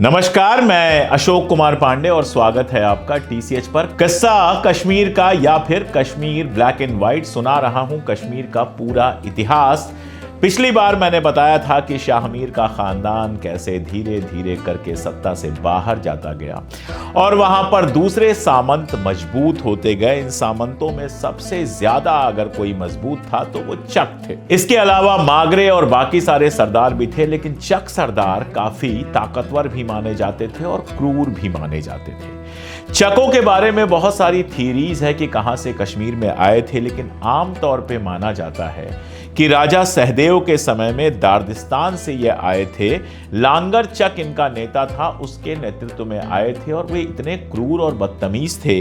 नमस्कार, मैं अशोक कुमार पांडे और स्वागत है आपका टीसीएच पर। किस्सा कश्मीर का या फिर कश्मीर ब्लैक एंड व्हाइट सुना रहा हूं कश्मीर का पूरा इतिहास। पिछली बार मैंने बताया था कि शाहमीर का खानदान कैसे धीरे धीरे करके सत्ता से बाहर जाता गया और वहां पर दूसरे सामंत मजबूत होते गए। इन सामंतों में सबसे ज्यादा अगर कोई मजबूत था तो वो चक थे। इसके अलावा मागरे और बाकी सारे सरदार भी थे, लेकिन चक सरदार काफी ताकतवर भी माने जाते थे और क्रूर भी माने जाते थे। चकों के बारे में बहुत सारी थीरीज है कि कहां से कश्मीर में आए थे, लेकिन आमतौर पे माना जाता है कि राजा सहदेव के समय में दार्दिस्तान से ये आए थे। लांगर चक इनका नेता था, उसके नेतृत्व में आए थे और वे इतने क्रूर और बदतमीज थे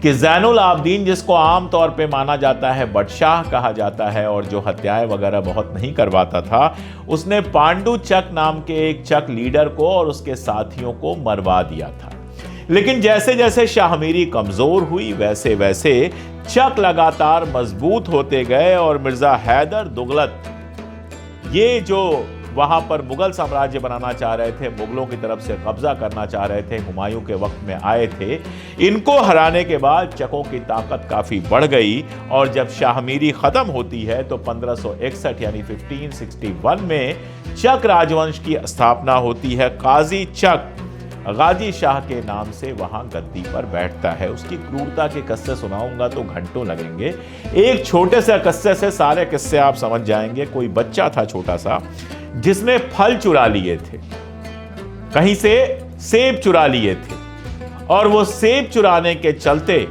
कि ज़ैनुल आबदीन, जिसको आमतौर पे माना जाता है बादशाह कहा जाता है और जो हत्याएं वगैरह बहुत नहीं करवाता था, उसने पांडु चक नाम के एक चक लीडर को और उसके साथियों को मरवा दिया था। लेकिन जैसे जैसे शाहमीरी कमजोर हुई वैसे वैसे चक लगातार मजबूत होते गए और मिर्जा हैदर दुगलत, ये जो वहां पर मुगल साम्राज्य बनाना चाह रहे थे, मुगलों की तरफ से कब्जा करना चाह रहे थे, हुमायूं के वक्त में आए थे, इनको हराने के बाद चकों की ताकत काफी बढ़ गई। और जब शाहमीरी खत्म होती है तो 1561 यानी 1561 में चक राजवंश की स्थापना होती है। काजी चक गाजी शाह के नाम से वहां गद्दी पर बैठता है। उसकी क्रूरता के किस्से सुनाऊंगा तो घंटों लगेंगे। एक छोटे से किस्से से सारे किस्से आप समझ जाएंगे। कोई बच्चा था छोटा सा, जिसने फल चुरा लिए थे, कहीं से सेब चुरा लिए थे, और वो सेब चुराने के चलते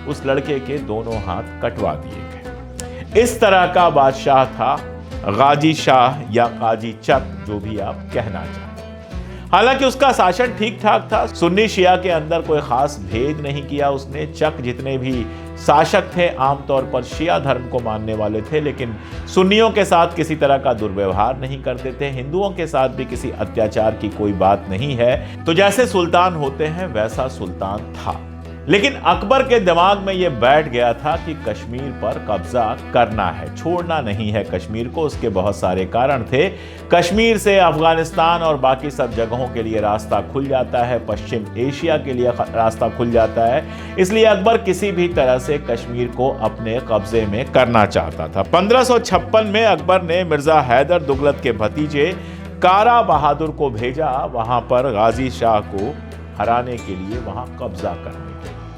उस लड़के के दोनों हाथ कटवा दिए गए। इस तरह का बादशाह था गाजी शाह या काजी चक, जो भी आप कहना चाहें। हालांकि उसका शासन ठीक ठाक था, सुन्नी शिया के अंदर कोई खास भेद नहीं किया उसने। चक जितने भी शासक थे आमतौर पर शिया धर्म को मानने वाले थे, लेकिन सुन्नियों के साथ किसी तरह का दुर्व्यवहार नहीं करते थे। हिंदुओं के साथ भी किसी अत्याचार की कोई बात नहीं है। तो जैसे सुल्तान होते हैं वैसा सुल्तान था। लेकिन अकबर के दिमाग में यह बैठ गया था कि कश्मीर पर कब्जा करना है, छोड़ना नहीं है कश्मीर को। उसके बहुत सारे कारण थे। कश्मीर से अफगानिस्तान और बाकी सब जगहों के लिए रास्ता खुल जाता है, पश्चिम एशिया के लिए रास्ता खुल जाता है। इसलिए अकबर किसी भी तरह से कश्मीर को अपने कब्जे में करना चाहता था। 1556 में अकबर ने मिर्जा हैदर दुगलत के भतीजे कारा बहादुर को भेजा वहां पर गाजी शाह को हराने के लिए, वहां कब्जा करने।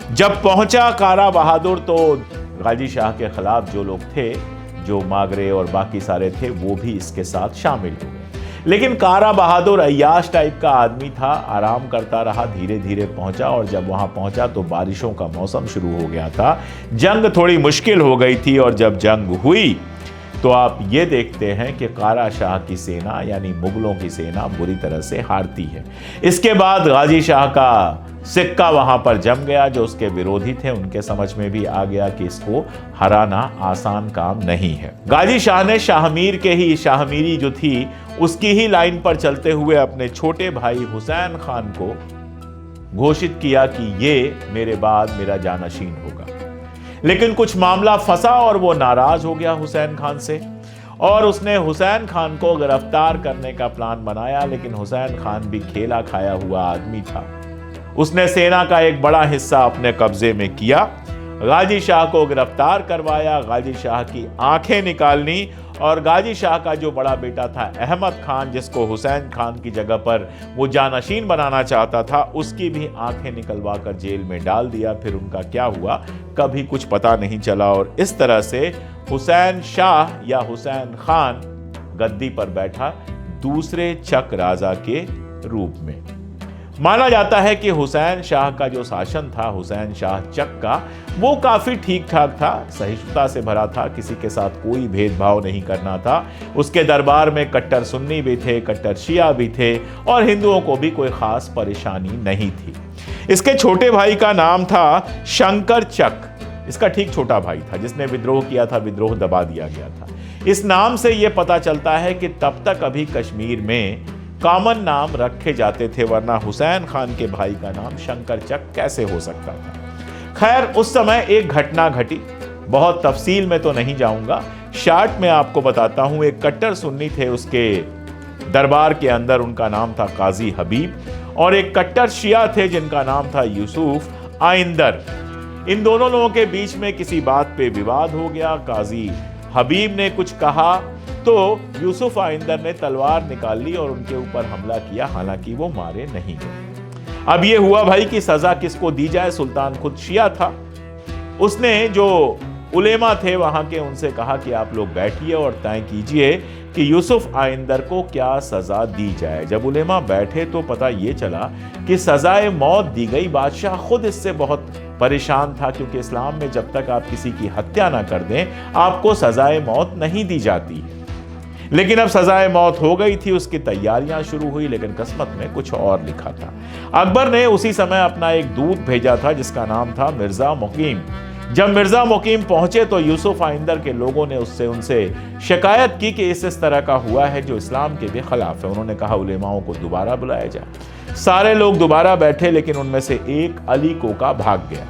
जब पहुंचा कारा बहादुर तो गाजी शाह के खिलाफ जो लोग थे, जो मागरे और बाकी सारे थे, वो भी इसके साथ शामिल हो गए। लेकिन कारा बहादुर अय्याश टाइप का आदमी था, आराम करता रहा, धीरे धीरे पहुंचा। और जब वहां पहुंचा तो बारिशों का मौसम शुरू हो गया था, जंग थोड़ी मुश्किल हो गई थी। और जब जंग हुई तो आप ये देखते हैं कि कारा शाह की सेना यानी मुगलों की सेना बुरी तरह से हारती है। इसके बाद गाजी शाह का सिक्का वहां पर जम गया। जो उसके विरोधी थे उनके समझ में भी आ गया कि इसको हराना आसान काम नहीं है। गाजी शाह ने शाहमीरी जो थी उसकी ही लाइन पर चलते हुए अपने छोटे भाई हुसैन खान को घोषित किया कि ये मेरे बाद मेरा जानशीन होगा। लेकिन कुछ मामला फंसा और वो नाराज हो गया हुसैन खान से, और उसने हुसैन खान को गिरफ्तार करने का प्लान बनाया। लेकिन हुसैन खान भी खेला खाया हुआ आदमी था। उसने सेना का एक बड़ा हिस्सा अपने कब्जे में किया, गाजी शाह को गिरफ्तार करवाया, गाजी शाह की आंखें निकालनी, और गाजी शाह का जो बड़ा बेटा था अहमद खान, जिसको हुसैन खान की जगह पर वो जानशीन बनाना चाहता था, उसकी भी आंखें निकलवा कर जेल में डाल दिया। फिर उनका क्या हुआ कभी कुछ पता नहीं चला। और इस तरह से हुसैन शाह या हुसैन खान गद्दी पर बैठा दूसरे चक राजा के रूप में। माना जाता है कि हुसैन शाह का जो शासन था, हुसैन शाह चक का, वो काफी ठीक ठाक था, सहिष्णुता से भरा था, किसी के साथ कोई भेदभाव नहीं करना था। उसके दरबार में कट्टर सुन्नी भी थे, कट्टर शिया भी थे, और हिंदुओं को भी कोई खास परेशानी नहीं थी। इसके छोटे भाई का नाम था शंकर चक। इसका ठीक छोटा भाई था जिसने विद्रोह किया था, विद्रोह दबा दिया गया था। इस नाम से यह पता चलता है कि तब तक अभी कश्मीर में कॉमन नाम रखे जाते थे, वरना हुसैन खान के भाई का नाम शंकर चक कैसे हो सकता था। खैर, उस समय एक घटना घटी, बहुत तफसील में तो नहीं जाऊंगा, शार्ट में आपको बताता हूं। एक कट्टर सुन्नी थे, उसके दरबार के अंदर उनका नाम था काजी हबीब, और एक कट्टर शिया थे जिनका नाम था यूसुफ आइंदर। इन दोनों लोगों के बीच में किसी बात पे विवाद हो गया। काजी हबीब ने कुछ कहा तो यूसुफ आइंदर ने तलवार निकाल ली और उनके ऊपर हमला किया, हालांकि वो मारे नहीं गए। अब ये हुआ भाई कि सजा किसको दी जाए। सुल्तान खुद शिया था। उसने जो उलेमा थे वहां के, उनसे कहा कि आप लोग बैठिए और तय कीजिए कि यूसुफ आइंदर को क्या सजा दी जाए। जब उलेमा बैठे तो पता ये चला कि सजाए मौत दी गई। बादशाह खुद इससे बहुत परेशान था, क्योंकि इस्लाम में जब तक आप किसी की हत्या ना कर दें आपको सजाए मौत नहीं दी जाती। लेकिन अब सजाए मौत हो गई थी, उसकी तैयारियां शुरू हुई, लेकिन किस्मत में कुछ और लिखा था। अकबर ने उसी समय अपना एक दूत भेजा था जिसका नाम था मिर्जा मुकीम। जब मिर्जा मुकीम पहुंचे तो यूसुफ आइंदर के लोगों ने उनसे शिकायत की कि इस तरह का हुआ है जो इस्लाम के भी खिलाफ है। उन्होंने कहा उलेमाओं को दोबारा बुलाया जाए। सारे लोग दोबारा बैठे, लेकिन उनमें से एक अली कोका भाग गया।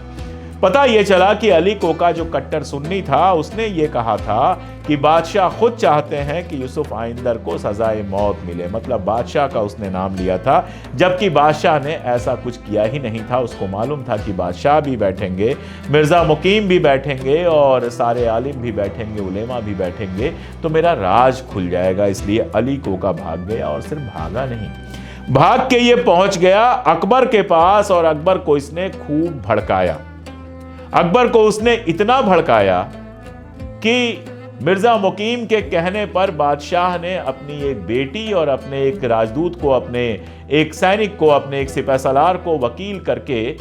पता यह चला कि अली कोका जो कट्टर सुन्नी था, उसने ये कहा था कि बादशाह खुद चाहते हैं कि यूसुफ आइंदर को सजाए मौत मिले। मतलब बादशाह का उसने नाम लिया था, जबकि बादशाह ने ऐसा कुछ किया ही नहीं था। उसको मालूम था कि बादशाह भी बैठेंगे, मिर्जा मुकीम भी बैठेंगे और सारे आलिम भी बैठेंगे, उलेमा भी बैठेंगे, तो मेरा राज खुल जाएगा। इसलिए अली कोका भाग गया और सिर्फ भागा नहीं, भाग के ये पहुंच गया अकबर के पास और अकबर को इसने खूब भड़काया। अकबर को उसने इतना भड़काया कि मिर्जा मुकीम के कहने पर बादशाह ने अपनी एक बेटी और अपने एक राजदूत को, अपने एक सैनिक को, अपने एक सिपहसालार को वकील करके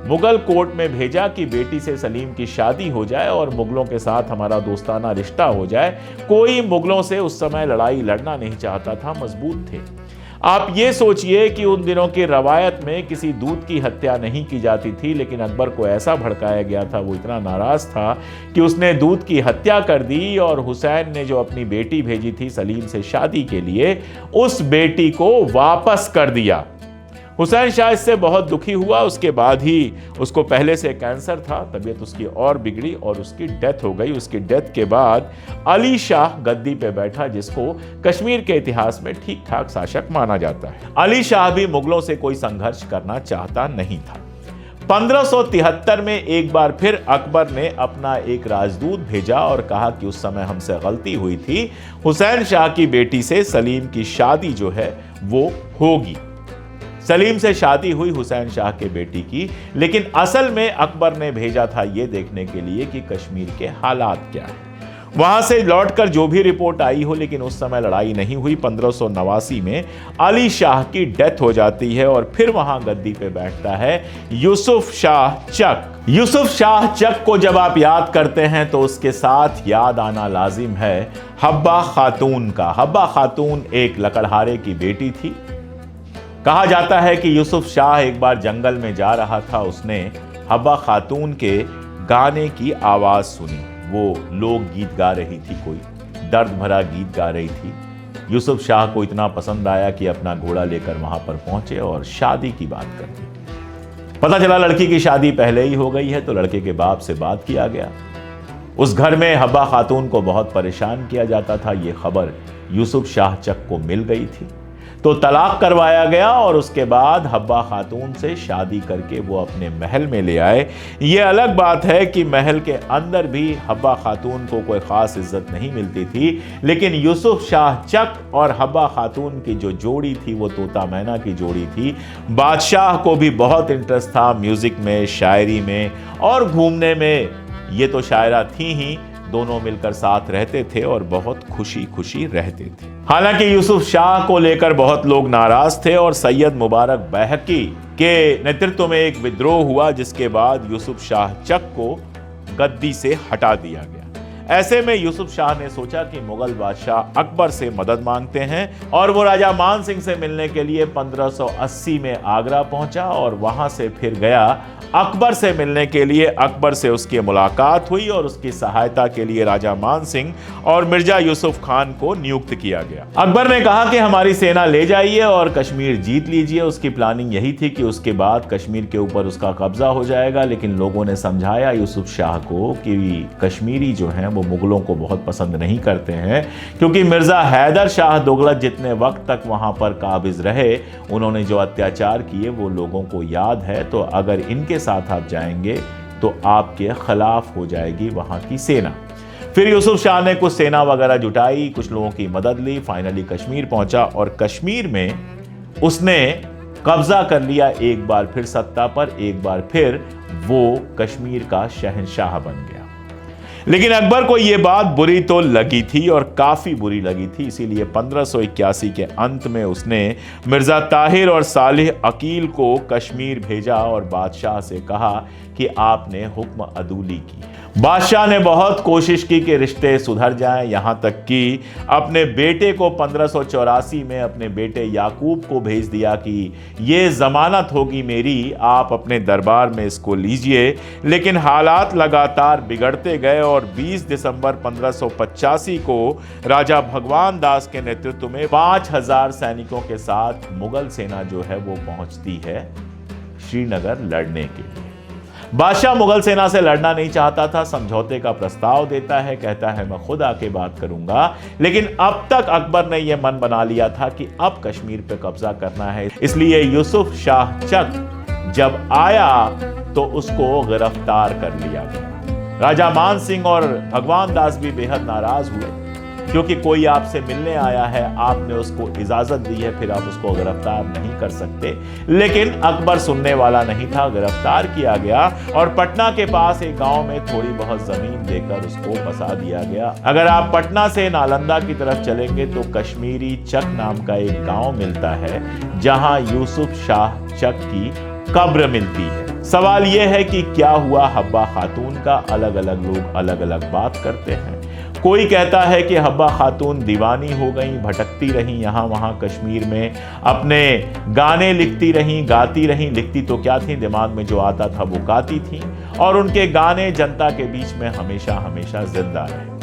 मुगल कोर्ट में भेजा कि बेटी से सलीम की शादी हो जाए और मुगलों के साथ हमारा दोस्ताना रिश्ता हो जाए। कोई मुगलों से उस समय लड़ाई लड़ना नहीं चाहता था, मजबूत थे। आप ये सोचिए कि उन दिनों की रवायत में किसी दूत की हत्या नहीं की जाती थी, लेकिन अकबर को ऐसा भड़काया गया था, वो इतना नाराज था कि उसने दूत की हत्या कर दी। और हुसैन ने जो अपनी बेटी भेजी थी सलीम से शादी के लिए, उस बेटी को वापस कर दिया। हुसैन शाह इससे बहुत दुखी हुआ। उसके बाद ही, उसको पहले से कैंसर था, तबीयत उसकी और बिगड़ी और उसकी डेथ हो गई। उसकी डेथ के बाद अली शाह गद्दी पे बैठा, जिसको कश्मीर के इतिहास में ठीक ठाक शासक माना जाता है। अली शाह भी मुगलों से कोई संघर्ष करना चाहता नहीं था। 1573 में एक बार फिर अकबर ने अपना एक राजदूत भेजा और कहा कि उस समय हमसे गलती हुई थी, हुसैन शाह की बेटी से सलीम की शादी जो है वो होगी। सलीम से शादी हुई हुसैन शाह के बेटी की, लेकिन असल में अकबर ने भेजा था यह देखने के लिए कि कश्मीर के हालात क्या है। वहां से लौटकर जो भी रिपोर्ट आई हो, लेकिन उस समय लड़ाई नहीं हुई। 1589 में अली शाह की डेथ हो जाती है और फिर वहां गद्दी पे बैठता है यूसुफ शाह चक। यूसुफ शाह चक को जब आप याद करते हैं तो उसके साथ याद आना लाजिम है हब्बा खातून का। हब्बा खातून एक लकड़हारे की बेटी थी। कहा जाता है कि यूसुफ शाह एक बार जंगल में जा रहा था, उसने हब्बा खातून के गाने की आवाज सुनी। वो लोक गीत गा रही थी, कोई दर्द भरा गीत गा रही थी। यूसुफ शाह को इतना पसंद आया कि अपना घोड़ा लेकर वहां पर पहुंचे और शादी की बात कर दी। पता चला लड़की की शादी पहले ही हो गई है, तो लड़के के बाप से बात किया गया। उस घर में हब्बा खातून को बहुत परेशान किया जाता था। ये खबर यूसुफ शाह चक को मिल गई थी, तो तलाक करवाया गया और उसके बाद हब्बा खातून से शादी करके वो अपने महल में ले आए। ये अलग बात है कि महल के अंदर भी हब्बा खातून को कोई खास इज्जत नहीं मिलती थी, लेकिन यूसुफ शाह चक और हब्बा खातून की जो जोड़ी थी वो तोता मैना की जोड़ी थी। बादशाह को भी बहुत इंटरेस्ट था म्यूजिक में, शायरी में और घूमने में। ये तो शायरा थी ही, दोनों मिलकर साथ रहते थे और बहुत खुशी खुशी रहते थे। हालांकि यूसुफ शाह को लेकर बहुत लोग नाराज थे और सैयद मुबारक बैहकी के नेतृत्व में एक विद्रोह हुआ, जिसके बाद यूसुफ शाह चक को गद्दी से हटा दिया गया। ऐसे में यूसुफ शाह ने सोचा कि मुगल बादशाह अकबर से मदद मांगते हैं और वो राजा मान सिंह से मिलने के लिए 1580 में आगरा पहुंचा और वहां से फिर गया अकबर से मिलने के लिए। अकबर से उसकी मुलाकात हुई और उसकी सहायता के लिए राजा मान सिंह और मिर्जा यूसुफ खान को नियुक्त किया गया। अकबर ने कहा कि हमारी सेना ले जाइए और कश्मीर जीत लीजिए। उसकी प्लानिंग यही थी कि उसके बाद कश्मीर के ऊपर उसका कब्जा हो जाएगा, लेकिन लोगों ने समझाया यूसुफ शाह को कि कश्मीरी जो हैं वो मुगलों को बहुत पसंद नहीं करते हैं, क्योंकि मिर्ज़ा हैदर शाह दुगलत जितने वक्त तक वहाँ पर काबिज रहे, उन्होंने जो अत्याचार किए वो लोगों को याद है। तो अगर इनके साथ आप जाएंगे तो आपके खिलाफ हो जाएगी वहाँ की सेना। फिर यूसुफ शाह ने कुछ सेना वगैरह जुटाई, कुछ लोगों की मदद ली, फाइनली कश्मीर पहुंचा और कश्मीर में उसने कब्जा कर लिया एक बार फिर सत्ता पर, एक बार फिर वो कश्मीर का शहंशाह बन गया। लेकिन अकबर को यह बात बुरी तो लगी थी और काफी बुरी लगी थी, इसीलिए 1581 के अंत में उसने मिर्जा ताहिर और सालिह अकील को कश्मीर भेजा और बादशाह से कहा कि आपने हुक्म अदूली की। बादशाह ने बहुत कोशिश की कि रिश्ते सुधर जाएं, यहां तक कि अपने बेटे को 1584 में अपने बेटे याकूब को भेज दिया कि ये जमानत होगी मेरी, आप अपने दरबार में इसको लीजिए। लेकिन हालात लगातार बिगड़ते गए और 20 दिसंबर 1585 को राजा भगवान दास के नेतृत्व में 5000 सैनिकों के साथ मुगल सेना जो है वो पहुंचती है श्रीनगर लड़ने के लिए। बादशाह मुगल सेना से लड़ना नहीं चाहता था, समझौते का प्रस्ताव देता है, कहता है मैं खुद आके बात करूंगा। लेकिन अब तक अकबर ने यह मन बना लिया था कि अब कश्मीर पे कब्जा करना है, इसलिए यूसुफ शाह चक जब आया तो उसको गिरफ्तार कर लिया गया। राजा मान सिंह और भगवान दास भी बेहद नाराज हुए, क्योंकि कोई आपसे मिलने आया है, आपने उसको इजाजत दी है, फिर आप उसको गिरफ्तार नहीं कर सकते। लेकिन अकबर सुनने वाला नहीं था, गिरफ्तार किया गया और पटना के पास एक गांव में थोड़ी बहुत जमीन देकर उसको बसा दिया गया। अगर आप पटना से नालंदा की तरफ चलेंगे तो कश्मीरी चक नाम का एक गांव मिलता है, जहां यूसुफ शाह चक की कब्र मिलती है। सवाल यह है कि क्या हुआ हब्बा खातून का? अलग अलग लोग अलग अलग बात करते हैं। कोई कहता है कि हब्बा खातून दीवानी हो गई, भटकती रहीं यहाँ वहाँ कश्मीर में, अपने गाने लिखती रहीं, गाती रहीं। लिखती तो क्या थी, दिमाग में जो आता था वो गाती थी, और उनके गाने जनता के बीच में हमेशा हमेशा जिंदा रहे।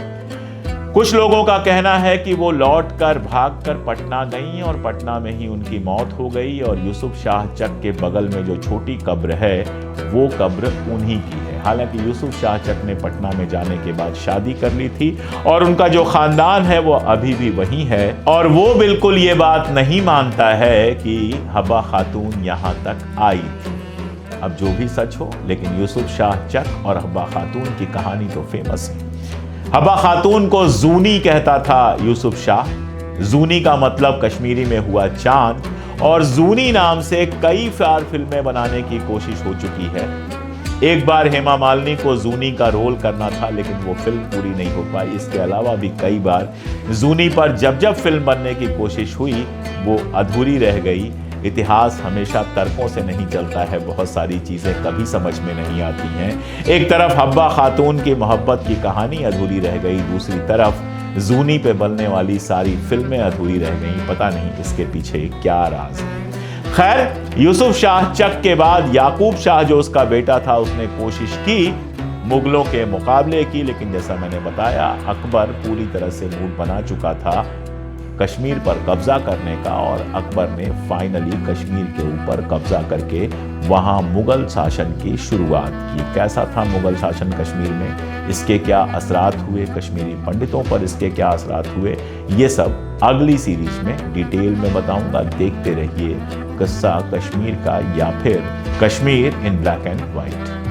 कुछ लोगों का कहना है कि वो लौटकर भागकर पटना गईं और पटना में ही उनकी मौत हो गई, और यूसुफ शाह चक के बगल में जो छोटी कब्र है वो कब्र उन्हीं की है। हालांकि यूसुफ शाह चक ने पटना में जाने के बाद शादी कर ली थी और उनका जो खानदान है वो अभी भी वही है, और वो बिल्कुल ये बात नहीं मानता है कि हब्बा खातून यहाँ तक आई थी। अब जो भी सच हो, लेकिन यूसुफ शाह चक और हब्बा खातून की कहानी तो फेमस है। हब्बा खातून को जूनी कहता था यूसुफ शाह। जूनी का मतलब कश्मीरी में हुआ चांद, और जूनी नाम से कई फिल्में बनाने की कोशिश हो चुकी है। एक बार हेमा मालिनी को जूनी का रोल करना था, लेकिन वो फिल्म पूरी नहीं हो पाई। इसके अलावा भी कई बार जूनी पर जब फिल्म बनने की कोशिश हुई वो अधूरी रह गई। इतिहास हमेशा तर्कों से नहीं चलता है, बहुत सारी चीज़ें कभी समझ में नहीं आती हैं। एक तरफ हब्बा खातून की मोहब्बत की कहानी अधूरी रह गई, दूसरी तरफ जूनी पे बनने वाली सारी फिल्में अधूरी रह गईं। पता नहीं इसके पीछे क्या राज है। खैर, यूसुफ शाह चक के बाद याकूब शाह जो उसका बेटा था, उसने कोशिश की मुगलों के मुकाबले की, लेकिन जैसा मैंने बताया अकबर पूरी तरह से मूड बना चुका था कश्मीर पर कब्जा करने का, और अकबर ने फाइनली कश्मीर के ऊपर कब्जा करके वहां मुगल शासन की शुरुआत की। कैसा था मुगल शासन कश्मीर में, इसके क्या असरात हुए कश्मीरी पंडितों पर, इसके क्या असरात हुए, ये सब अगली सीरीज में डिटेल में बताऊंगा। देखते रहिए किस्सा कश्मीर का, या फिर कश्मीर इन ब्लैक एंड व्हाइट।